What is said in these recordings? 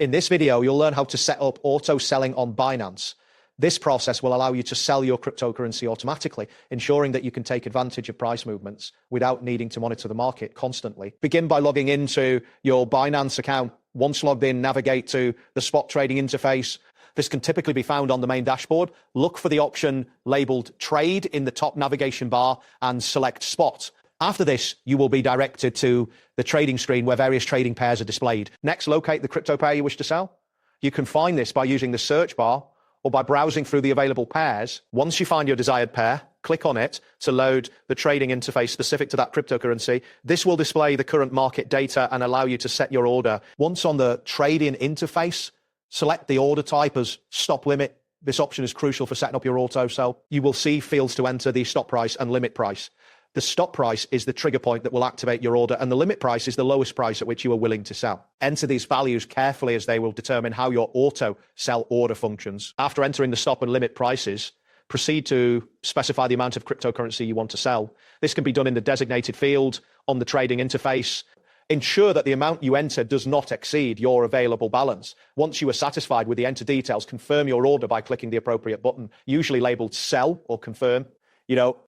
In this video, you'll learn how to set up auto selling on Binance. This process will allow you to sell your cryptocurrency automatically, ensuring that you can take advantage of price movements without needing to monitor the market constantly. Begin by logging into your Binance account. Once logged in, navigate to the spot trading interface. This can typically be found on the main dashboard. Look for the option labeled Trade in the top navigation bar and select Spot. After this, you will be directed to the trading screen where various trading pairs are displayed. Next, locate the crypto pair you wish to sell. You can find this by using the search bar or by browsing through the available pairs. Once you find your desired pair, click on it to load the trading interface specific to that cryptocurrency. This will display the current market data and allow you to set your order. Once on the trading interface, select the order type as stop limit. This option is crucial for setting up your auto sell. You will see fields to enter the stop price and limit price. The stop price is the trigger point that will activate your order, and the limit price is the lowest price at which you are willing to sell. Enter these values carefully as they will determine how your auto sell order functions. After entering the stop and limit prices, proceed to specify the amount of cryptocurrency you want to sell. This can be done in the designated field on the trading interface. Ensure that the amount you enter does not exceed your available balance. Once you are satisfied with the enter details, confirm your order by clicking the appropriate button, usually labeled sell or confirm.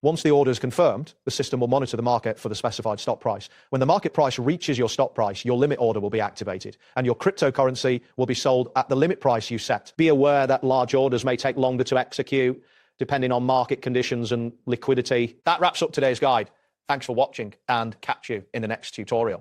Once the order is confirmed, the system will monitor the market for the specified stop price. When the market price reaches your stop price, your limit order will be activated and your cryptocurrency will be sold at the limit price you set. Be aware that large orders may take longer to execute depending on market conditions and liquidity. That wraps up today's guide. Thanks for watching and catch you in the next tutorial.